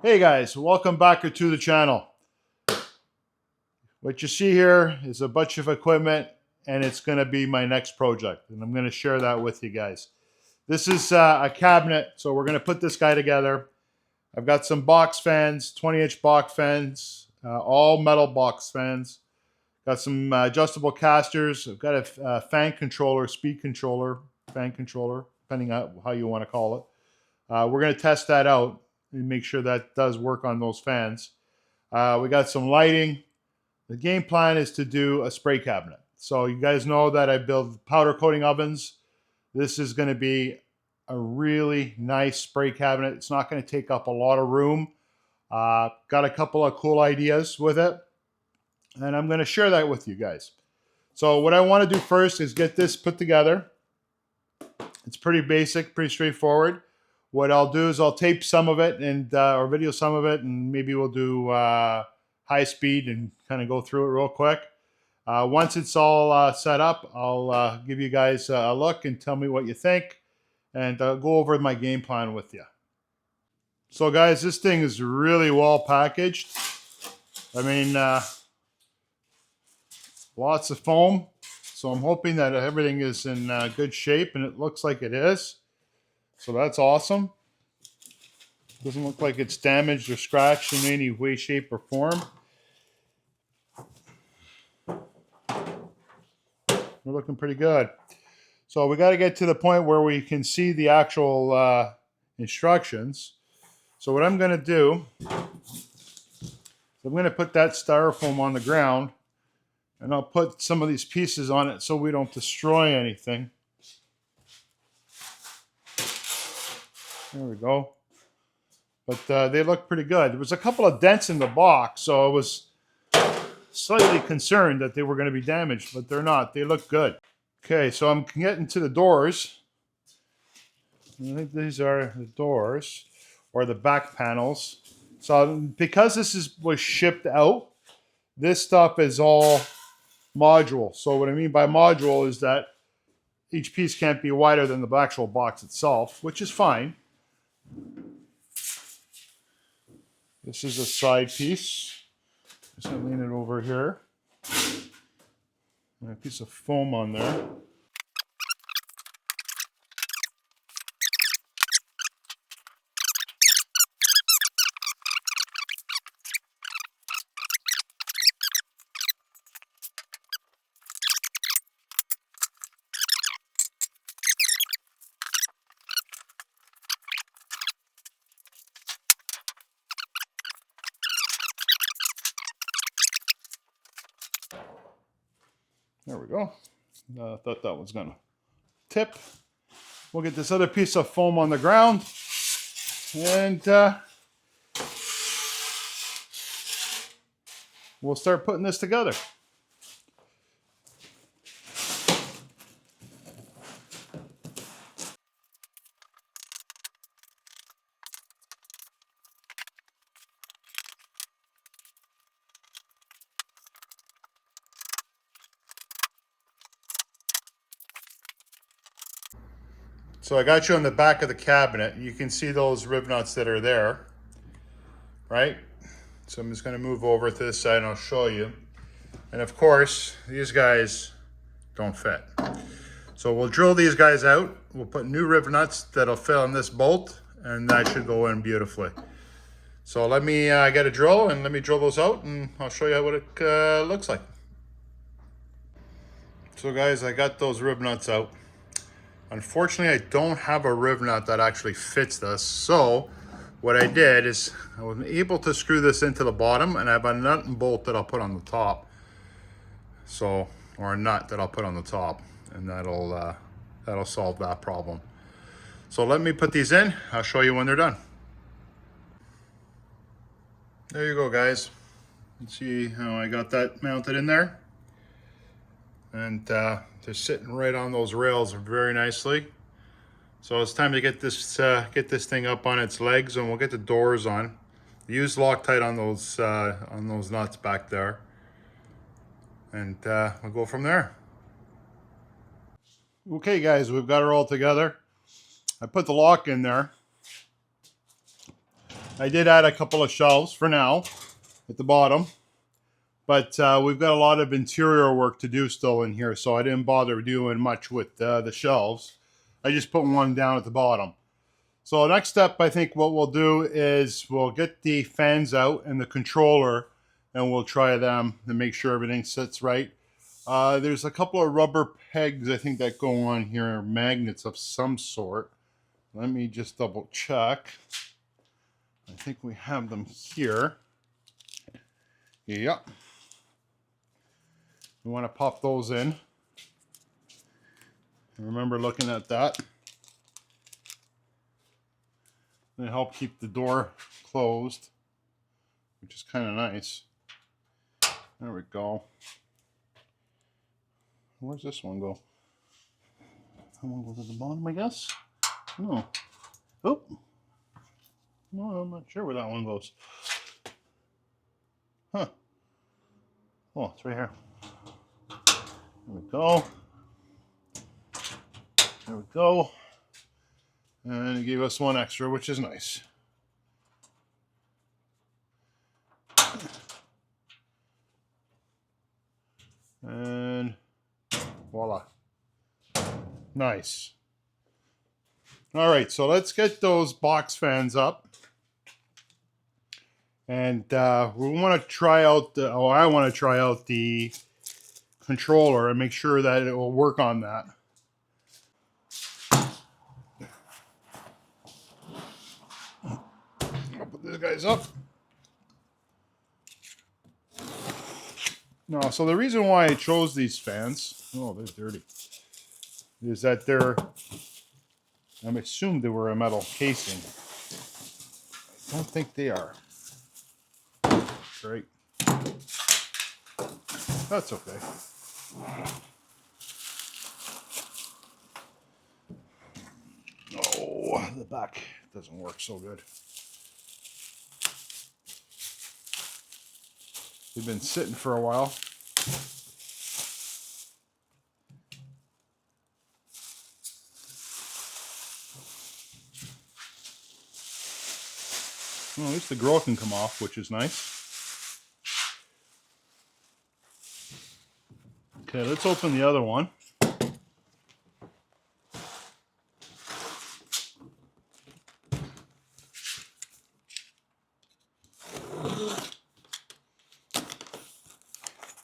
Hey guys, welcome back to the channel. What you see here is a bunch of equipment and it's going to be my next project and I'm going to share that with you guys. This is a cabinet, so we're going to put this guy together. I've got some box fans, 20-inch box fans, all metal box fans. Got some adjustable casters. I've got a fan controller, speed controller, fan controller, depending on how you want to call it. We're going to test that out and make sure that does work on those fans. We got some lighting. The game plan is to do a spray cabinet. So you guys know that I build powder coating ovens. This is going to be a really nice spray cabinet. It's not going to take up a lot of room. Got a couple of cool ideas with it, and I'm going to share that with you guys. So what I want to do first is get this put together. It's pretty basic, pretty straightforward. What I'll do is I'll tape some of it and or video some of it, and maybe we'll do high speed and kind of go through it real quick. Once it's all set up, I'll give you guys a look and tell me what you think, and go over my game plan with you. So guys, this thing is really well packaged. I mean, lots of foam. So I'm hoping that everything is in good shape, and it looks like it is. So that's awesome. Doesn't look like it's damaged or scratched in any way, shape, or form. We're looking pretty good. So we got to get to the point where we can see the actual instructions. So what I'm going to do, I'm going to put that styrofoam on the ground, and I'll put some of these pieces on it so we don't destroy anything. There we go. But they look pretty good. There was a couple of dents in the box, so I was slightly concerned that they were going to be damaged, but they're not. They look good. Okay, so I'm getting to the doors. I think these are the doors, or the back panels. So because this was shipped out, this stuff is all module. So what I mean by module is that each piece can't be wider than the actual box itself, which is fine. This is a side piece. Just gonna lean it over here. And a piece of foam on there. There we go. Thought that was gonna tip. We'll get this other piece of foam on the ground, and we'll start putting this together. So I got you on the back of the cabinet. You can see those rib nuts that are there, right? So I'm just going to move over to this side and I'll show you. And of course, these guys don't fit. So we'll drill these guys out. We'll put new rib nuts that'll fit on this bolt, and that should go in beautifully. So let me get a drill and let me drill those out, and I'll show you what it looks like. So guys, I got those rib nuts out. Unfortunately, I don't have a rib nut that actually fits this. So what I did is I was able to screw this into the bottom, and I have a nut and bolt that I'll put on the top. So, or a nut that I'll put on the top, and that'll solve that problem. So let me put these in. I'll show you when they're done. There you go, guys. You see how I got that mounted in there? And they're sitting right on those rails very nicely. So it's time to get this thing up on its legs, and we'll get the doors on. Use Loctite on those nuts back there, and we'll go from there. Okay, guys, we've got her all together. I put the lock in there. I did add a couple of shelves for now at the bottom, but we've got a lot of interior work to do still in here, so I didn't bother doing much with the shelves. I just put one down at the bottom. So next step, I think what we'll do is we'll get the fans out and the controller, and we'll try them and make sure everything sits right. There's a couple of rubber pegs, I think, that go on here, magnets of some sort. Let me just double check. I think we have them here. Yep. We want to pop those in. Remember looking at that. They help keep the door closed, which is kind of nice. There we go. Where's this one go? That one goes at the bottom, I guess? No. Oh. No, I'm not sure where that one goes. Huh. Oh, it's right here. There we go. There we go. And it gave us one extra, which is nice. And voila. Nice. All right, so let's get those box fans up. And we want to try out I want to try out the controller and make sure that it will work on that. I'll put these guys up. No, so the reason why I chose these fans, oh, they're dirty, is that I'm assumed they were a metal casing. I don't think they are. Great. That's okay. Oh, the back doesn't work so good. They've been sitting for a while. Well, at least the grill can come off, which is nice. Okay, let's open the other one.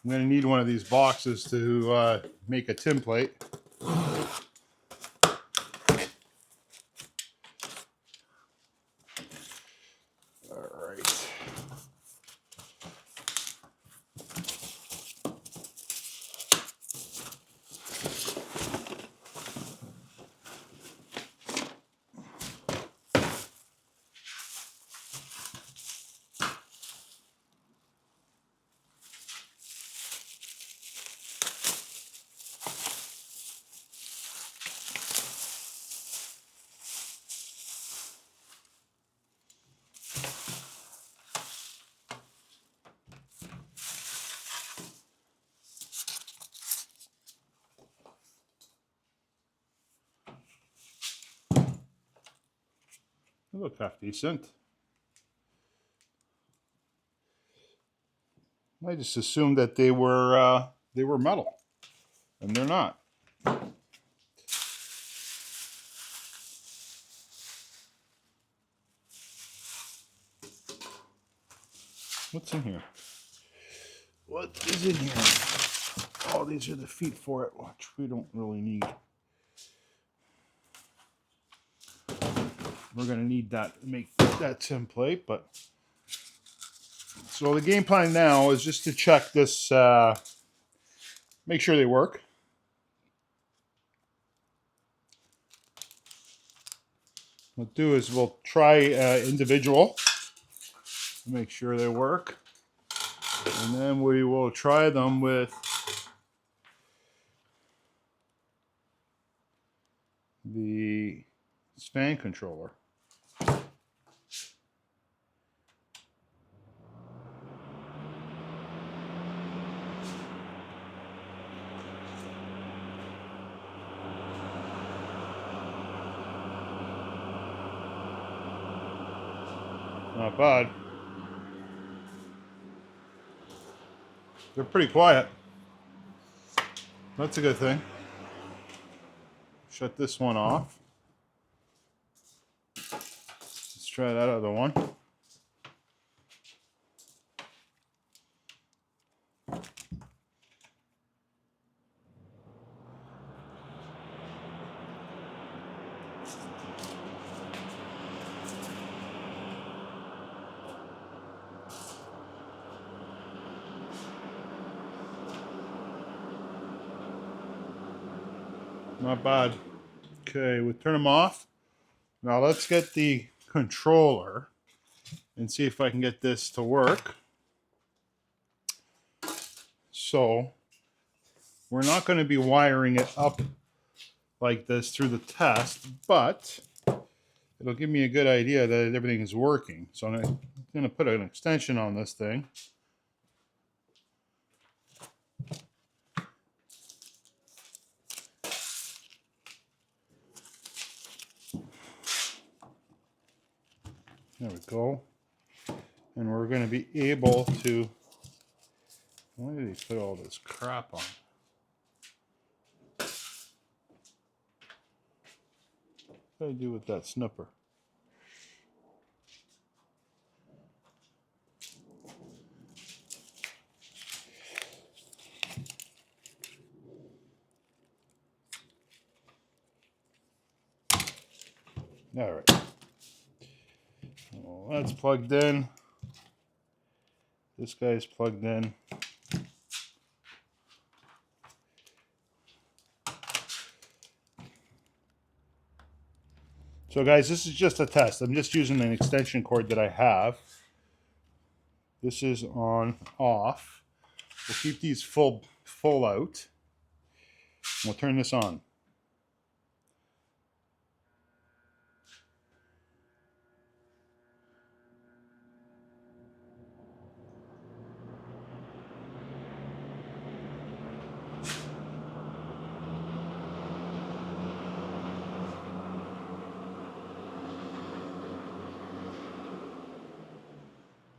I'm going to need one of these boxes to make a tin plate. They look half decent. I just assumed that they were metal, and they're not. What's in here? What is in here? Oh, these are the feet for it, which we don't really need. We're going to need that to make that tin plate, but so the game plan now is just to check this, make sure they work. What we'll do is we'll try individual to make sure they work, and then we will try them with the fan controller. Not bad. They're pretty quiet. That's a good thing. Shut this one off. Let's try that other one. Not bad. Okay, we'll turn them off. Now let's get the controller and see if I can get this to work. So we're not going to be wiring it up like this through the test, but it'll give me a good idea that everything is working. So I'm going to put an extension on this thing. There we go. And we're going to be able to... Why did he put all this crap on? What do I do with that snipper? All right. Well, that's plugged in. This guy's plugged in. So guys, this is just a test. I'm just using an extension cord that I have. This is on off. We'll keep these full out. We'll turn this on.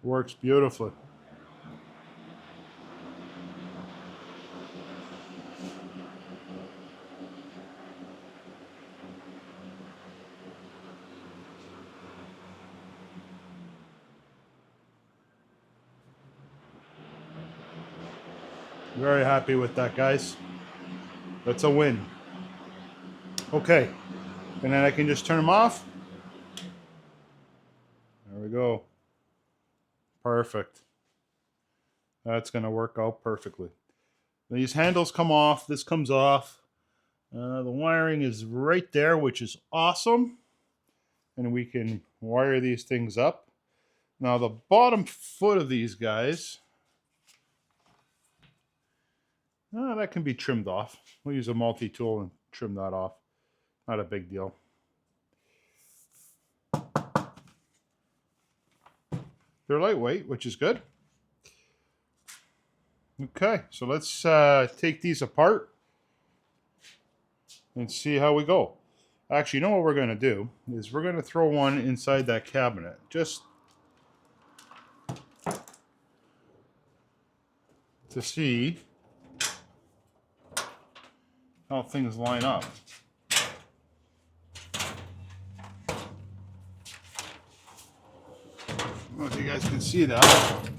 Works beautifully. Very happy with that, guys. That's a win. Okay, and then I can just turn them off. There we go. Perfect. That's going to work out perfectly. These handles come off. This comes off. The wiring is right there, which is awesome. And we can wire these things up. Now the bottom foot of these guys, that can be trimmed off. We'll use a multi-tool and trim that off. Not a big deal. They're lightweight, which is good. Okay, so let's take these apart and see how we go. Actually, you know what we're going to do is we're going to throw one inside that cabinet. Just to see how things line up. I don't know if you guys can see that.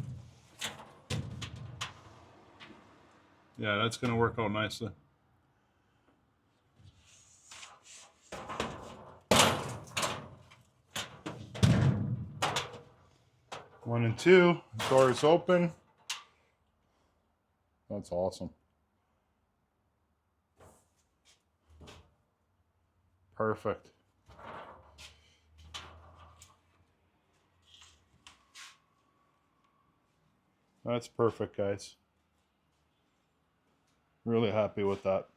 Yeah, that's going to work out nicely. One and two, door is open. That's awesome. Perfect. That's perfect, guys. Really happy with that.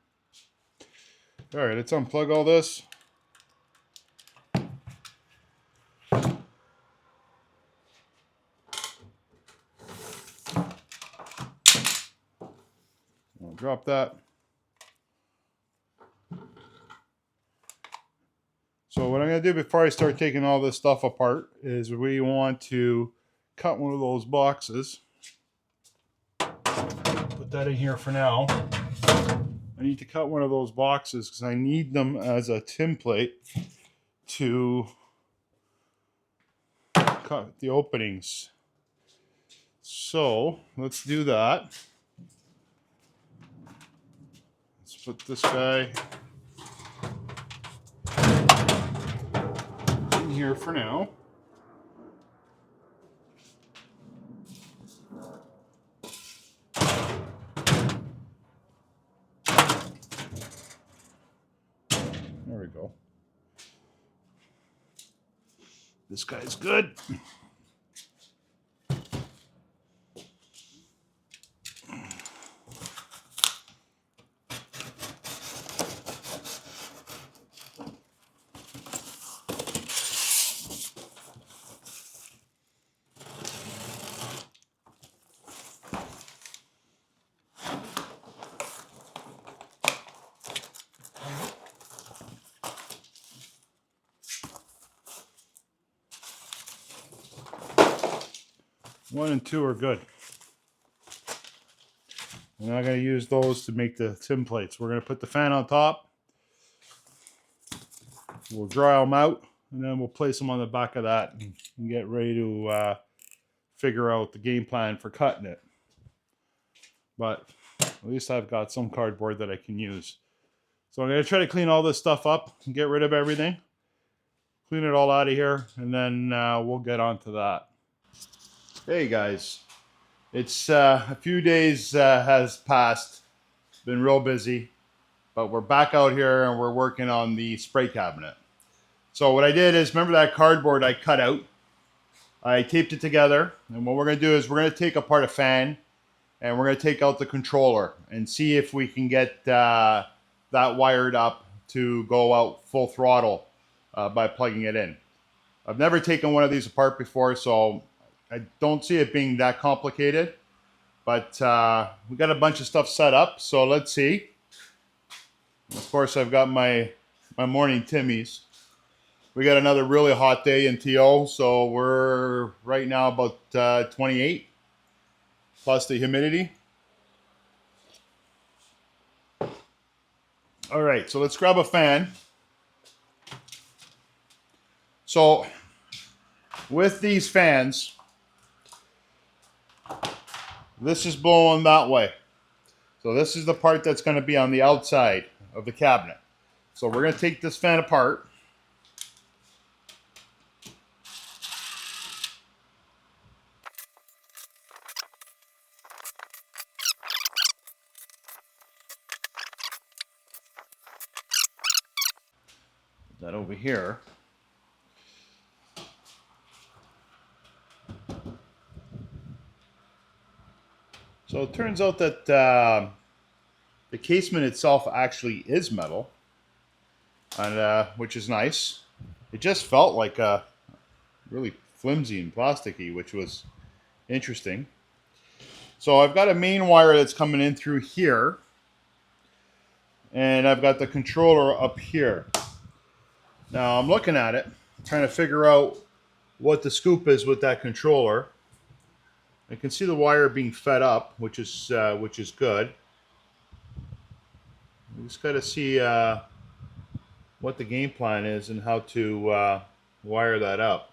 All right, let's unplug all this. I'll drop that. So what I'm going to do before I start taking all this stuff apart is we want to cut one of those boxes. Put that in here for now. I need to cut one of those boxes because I need them as a template to cut the openings. So let's do that. Let's put this guy in here for now. There we go. This guy's good. One and two are good. We're not going to use those to make the templates. We're going to put the fan on top. We'll dry them out, and then we'll place them on the back of that and get ready to figure out the game plan for cutting it. But at least I've got some cardboard that I can use. So I'm going to try to clean all this stuff up and get rid of everything. Clean it all out of here, and then we'll get on to that. Hey guys, it's a few days has passed, been real busy, but we're back out here and we're working on the spray cabinet. So what I did is, remember that cardboard I cut out? I taped it together, and what we're going to do is we're going to take apart a fan and we're going to take out the controller and see if we can get that wired up to go out full throttle by plugging it in. I've never taken one of these apart before, so I don't see it being that complicated, but we got a bunch of stuff set up, so let's see. Of course, I've got my morning Timmies. We got another really hot day in TO, so we're right now about 28 plus the humidity. All right, so let's grab a fan. So with these fans, this is blowing that way. So this is the part that's going to be on the outside of the cabinet. So we're going to take this fan apart. Put that over here. So it turns out that the casement itself actually is metal, and which is nice. It just felt like really flimsy and plasticky, which was interesting. So I've got a main wire that's coming in through here, and I've got the controller up here. Now I'm looking at it, trying to figure out what the scoop is with that controller. I can see the wire being fed up, which is good. We just got to see what the game plan is and how to wire that up.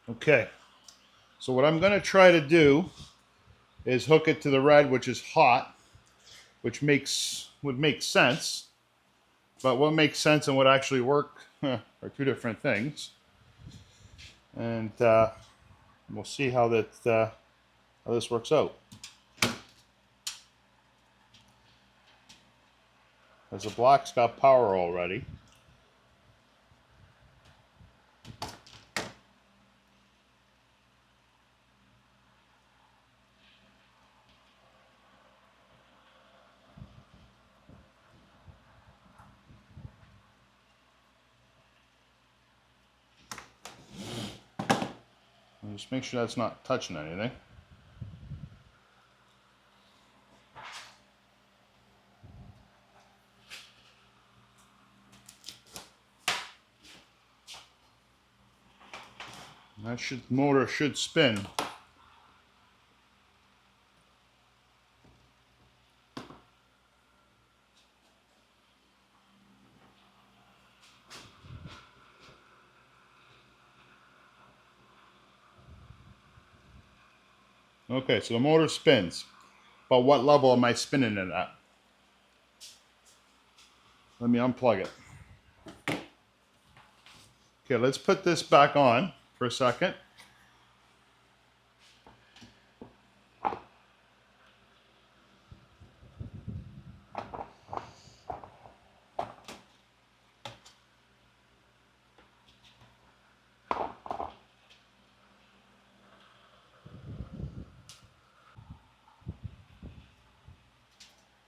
Okay, so what I'm going to try to do is hook it to the red, which is hot, which would make sense. But what makes sense and what actually work are two different things. And we'll see how this works out. As the black's got power already. Just make sure that's not touching anything. That motor should spin. Okay, so the motor spins. But what level am I spinning it at? Let me unplug it. Okay, let's put this back on for a second.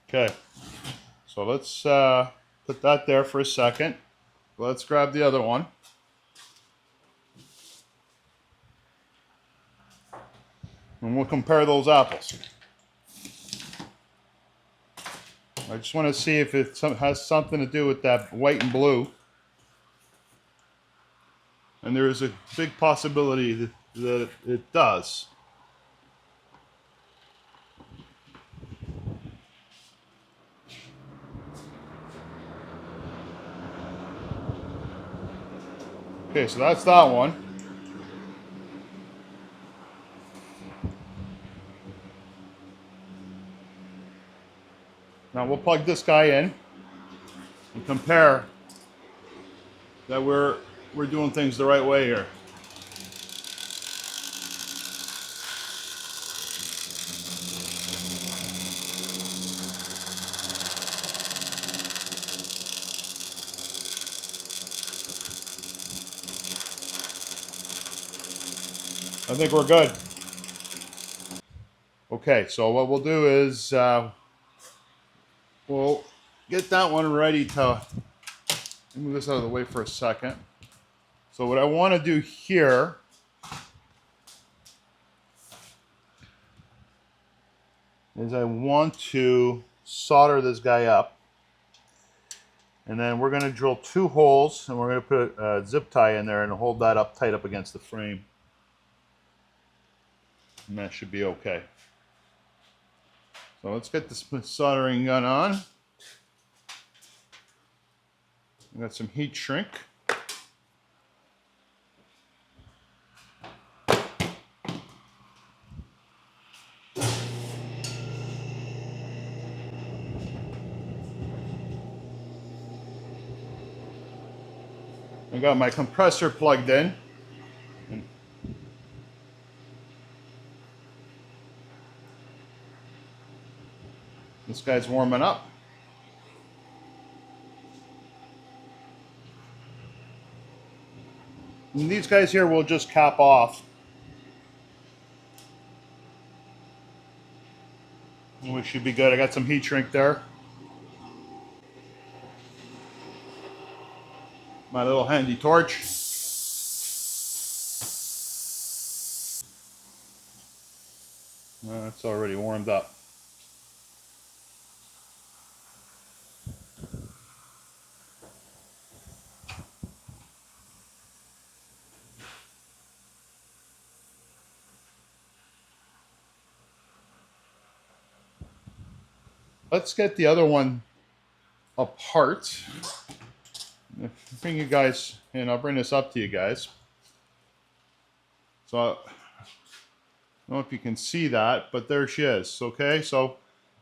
Okay, so let's put that there for a second. Let's grab the other one. And we'll compare those apples. I just want to see if it has something to do with that white and blue. And there is a big possibility that it does. Okay, so that's that one. Now we'll plug this guy in and compare that we're doing things the right way here. I think we're good. Okay, so what we'll do is we'll get that one ready to move this out of the way for a second. So what I want to do here is I want to solder this guy up. And then we're going to drill 2 holes and we're going to put a zip tie in there and hold that up tight up against the frame. And that should be okay. So let's get this soldering gun on. I've got some heat shrink. I got my compressor plugged in. This guy's warming up. And these guys here will just cap off. We should be good. I got some heat shrink there. My little handy torch. It's already warmed up. Let's get the other one apart. I'll bring you guys in. I'll bring this up to you guys. So I don't know if you can see that, but there she is. Okay, so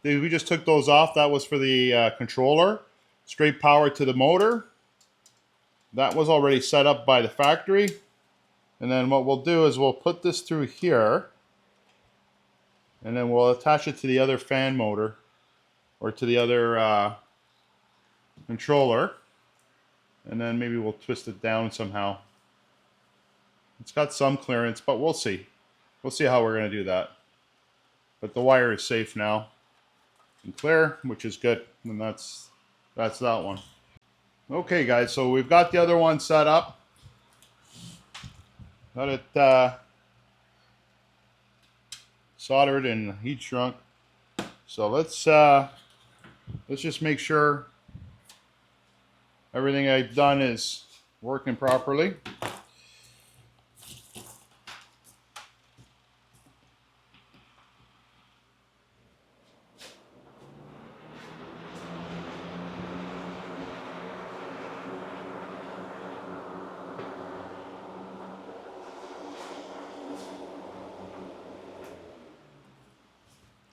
we just took those off. That was for the controller. Straight power to the motor. That was already set up by the factory. And then what we'll do is we'll put this through here. And then we'll attach it to the other fan motor. Or to the other controller. And then maybe we'll twist it down somehow. It's got some clearance, but we'll see. We'll see how we're going to do that. But the wire is safe now and clear, which is good. And that's that one. Okay, guys, so we've got the other one set up. Got it soldered and heat shrunk. So let's just make sure everything I've done is working properly.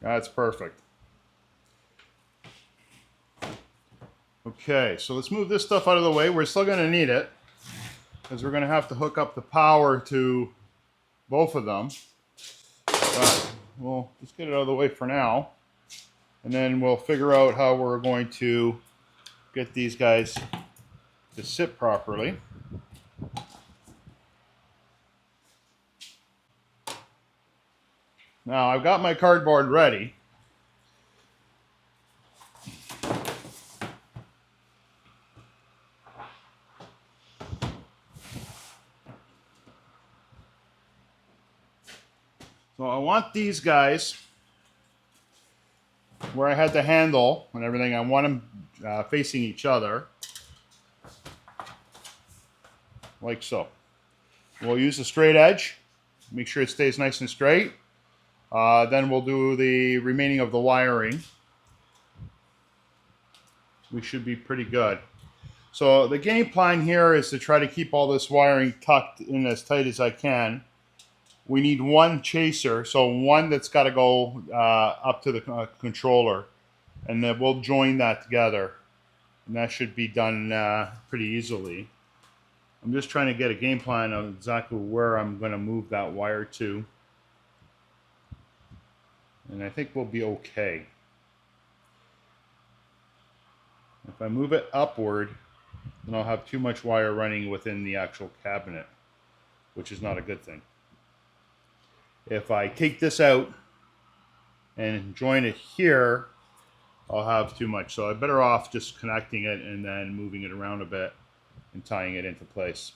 That's perfect. Okay, so let's move this stuff out of the way. We're still going to need it because we're going to have to hook up the power to both of them. But we'll just get it out of the way for now. And then we'll figure out how we're going to get these guys to sit properly. Now I've got my cardboard ready. So I want these guys where I had the handle and everything. I want them facing each other, like so. We'll use a straight edge. Make sure it stays nice and straight. Then we'll do the remaining of the wiring. We should be pretty good. So the game plan here is to try to keep all this wiring tucked in as tight as I can. We need one chaser, so one that's got to go up to the controller, and then we'll join that together, and that should be done pretty easily. I'm just trying to get a game plan of exactly where I'm going to move that wire to, and I think we'll be okay. If I move it upward, then I'll have too much wire running within the actual cabinet, which is not a good thing. If I take this out and join it here, I'll have too much. So I'm better off just connecting it and then moving it around a bit and tying it into place.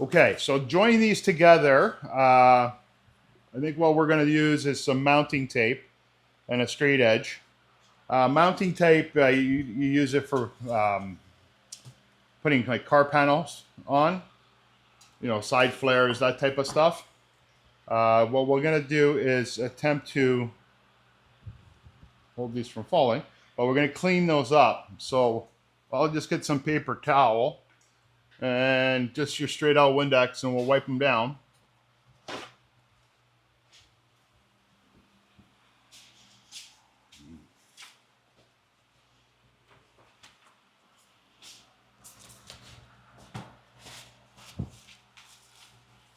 Okay, so joining these together, I think what we're going to use is some mounting tape and a straight edge. Mounting tape, you use it for putting like car panels on, you know, side flares, that type of stuff. What we're going to do is attempt to hold these from falling, but we're going to clean those up. So I'll just get some paper towel and just your straight out Windex, and we'll wipe them down.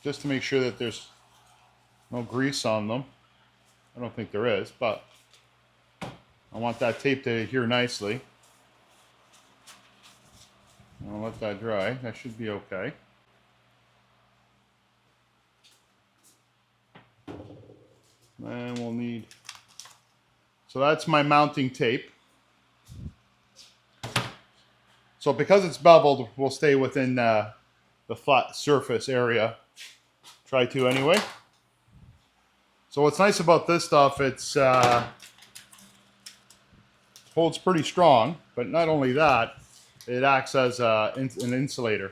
Just to make sure that there's no grease on them. I don't think there is, but I want that tape to adhere nicely. I'll let that dry. That should be okay. And we'll need... So that's my mounting tape. So because it's beveled, we'll stay within the flat surface area. Try to anyway. So what's nice about this stuff, it's holds pretty strong, but not only that, it acts as an insulator.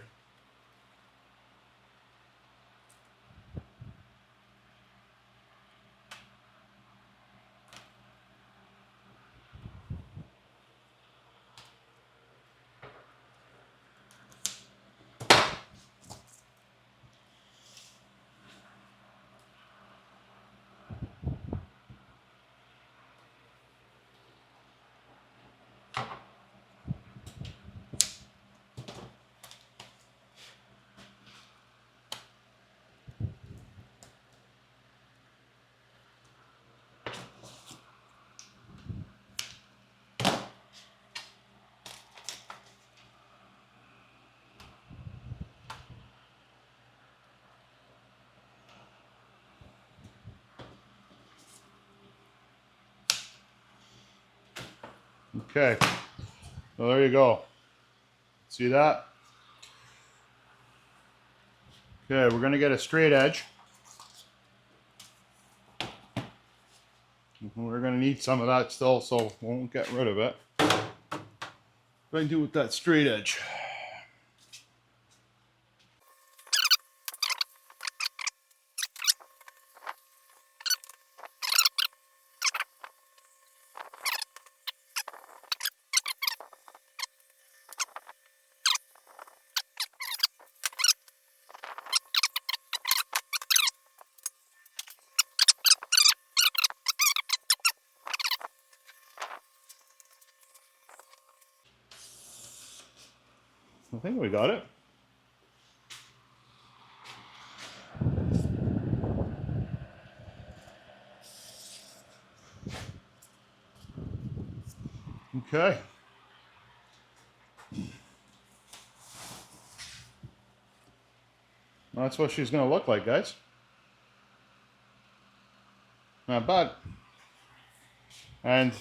Okay, so there you go. See that? Okay, we're going to get a straight edge. We're going to need some of that still, so we won't get rid of it. What do I do with that straight edge? I think we got it. Okay. Well, that's what she's going to look like, guys. Not bad. And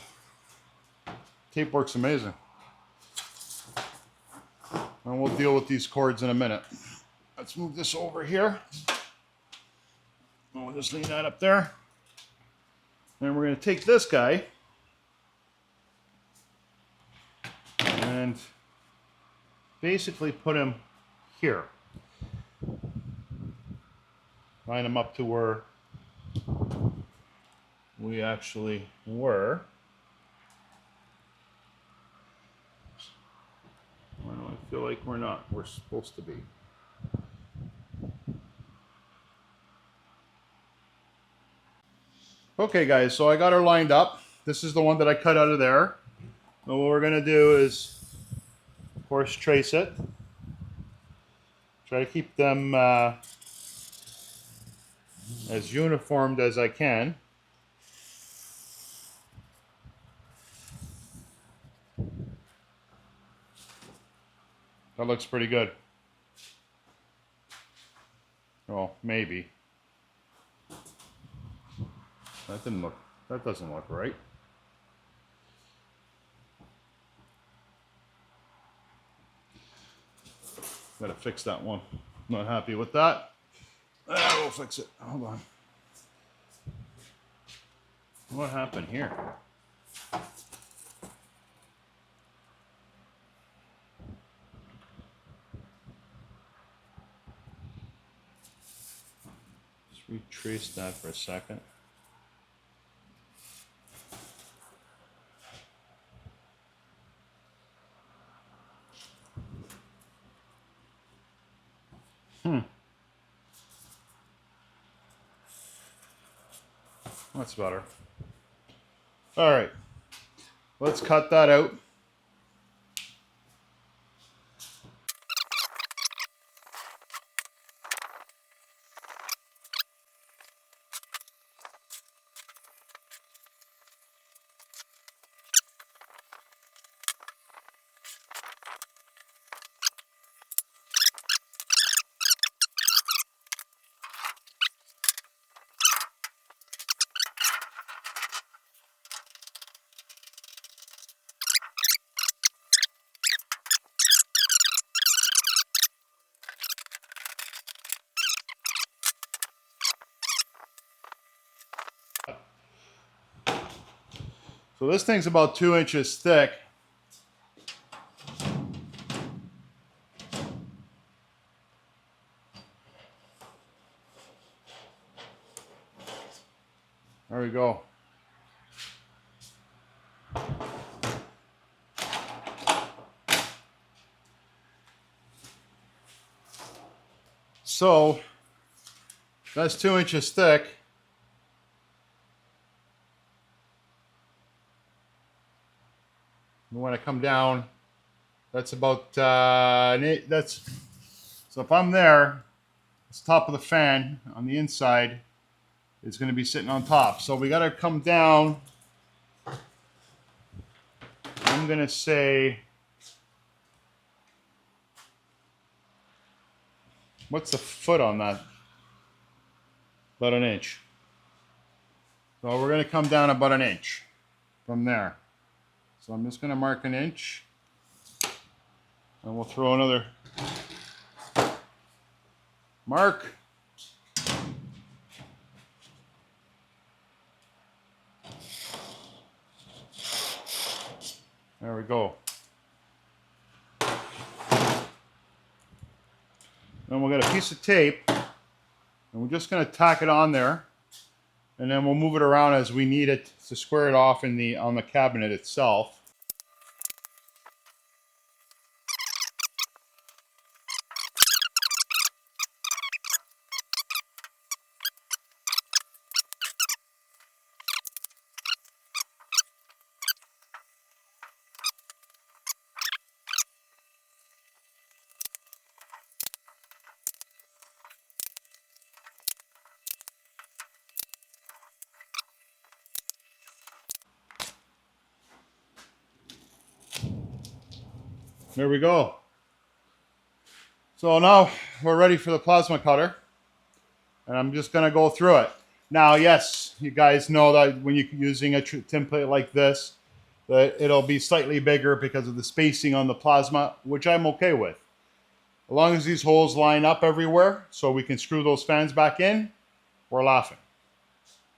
tape works amazing. And we'll deal with these cords in a minute. Let's move this over here. And we'll just lean that up there. And we're going to take this guy and basically put him here. Line him up to where we actually were. Why do I feel like we're not? We're supposed to be. Okay guys, so I got her lined up. This is the one that I cut out of there. So what we're gonna do is, of course, trace it. Try to keep them as uniformed as I can. That looks pretty good. Well, maybe. That doesn't look right. Gotta fix that one. Not happy with that. We'll fix it. Hold on. What happened here? Just retrace that for a second. That's better. All right, let's cut that out. So this thing's about 2 inches thick. There we go. So that's 2 inches thick. And when I come down, that's about that's so if I'm there, it's top of the fan on the inside is going to be sitting on top. So we got to come down. I'm going to say, what's the foot on that? About an inch. So we're going to come down about an inch from there. So I'm just going to mark an inch. And we'll throw another mark. go. Then we'll get a piece of tape, and we're just going to tack it on there, and then we'll move it around as we need it to square it off on the cabinet itself. There we go. So now we're ready for the plasma cutter, and I'm just going to go through it. Now, yes, you guys know that when you're using a template like this, that it'll be slightly bigger because of the spacing on the plasma, which I'm okay with. As long as these holes line up everywhere so we can screw those fans back in, we're laughing.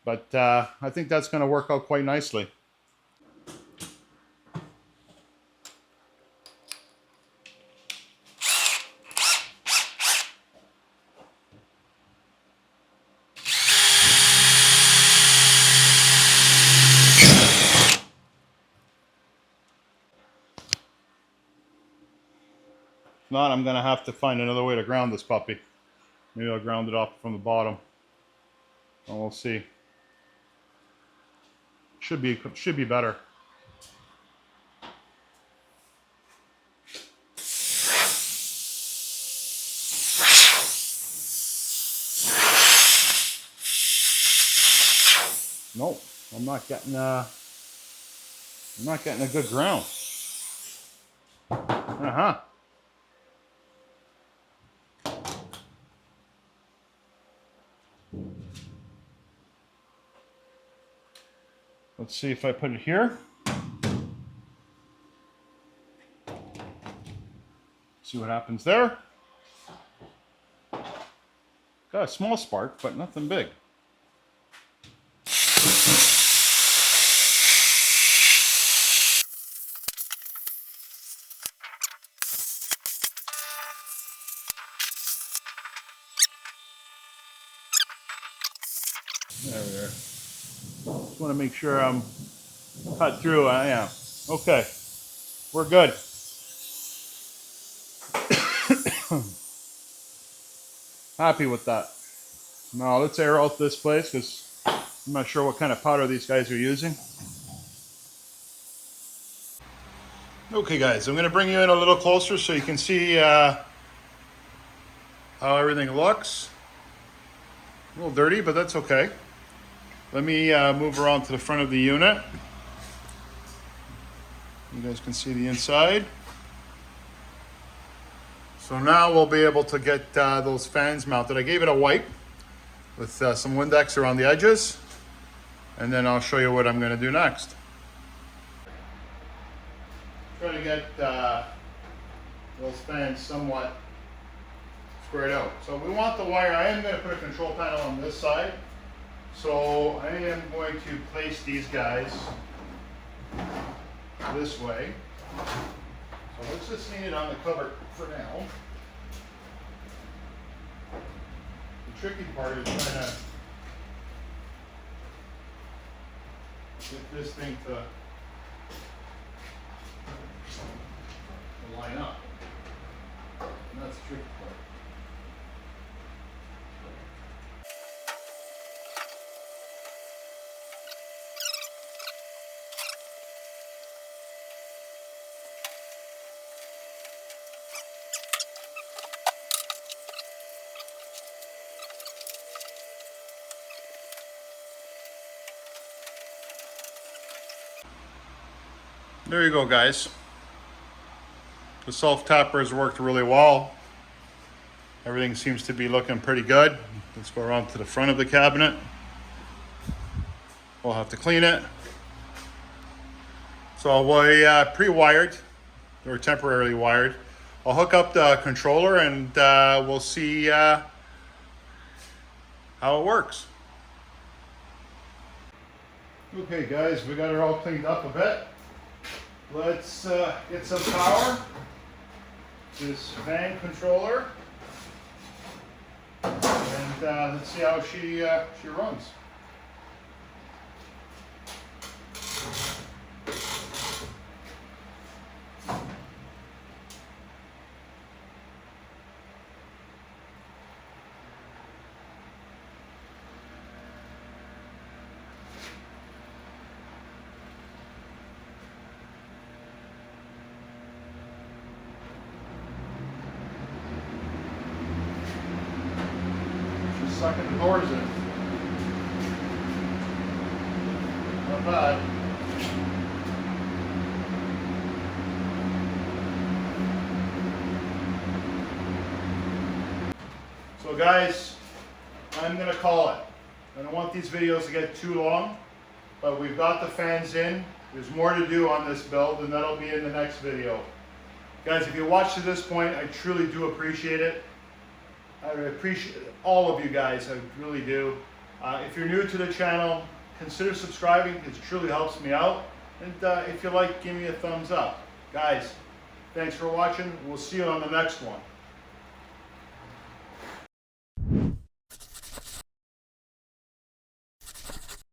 But I think that's going to work out quite nicely. If not, I'm going to have to find another way to ground this puppy. Maybe I'll ground it off from the bottom. And we'll see. Should be better. Nope, I'm not getting a good ground. Let's see if I put it here. See what happens there. Got a small spark, but nothing big. There we are. Just want to make sure I'm cut through. I am. Okay. We're good. Happy with that. Now let's air out this place because I'm not sure what kind of powder these guys are using. Okay guys, I'm going to bring you in a little closer so you can see how everything looks. A little dirty, but that's okay. Let me move around to the front of the unit. You guys can see the inside. So now we'll be able to get those fans mounted. I gave it a wipe with some Windex around the edges, and then I'll show you what I'm going to do next. Try to get those fans somewhat squared out. So we want the wire. I am going to put a control panel on this side. So I am going to place these guys this way. So let's just lean it on the cover for now. The tricky part is trying to get this thing to line up. And that's the tricky part. There you go, guys. The self-tapper has worked really well. Everything seems to be looking pretty good. Let's go around to the front of the cabinet. We'll have to clean it. So we pre-wired, or temporarily wired. I'll hook up the controller and we'll see how it works. Okay guys, we got it all cleaned up a bit. Let's get some power to this fan controller, and let's see how she runs. Sucking the doors in. Not bad. So guys, I'm going to call it. I don't want these videos to get too long, but we've got the fans in. There's more to do on this build, and that'll be in the next video. Guys, if you watched to this point, I truly do appreciate it. I appreciate all of you guys, I really do. If you're new to the channel, consider subscribing. It truly helps me out. And if you like, give me a thumbs up. Guys, thanks for watching. We'll see you on the next one.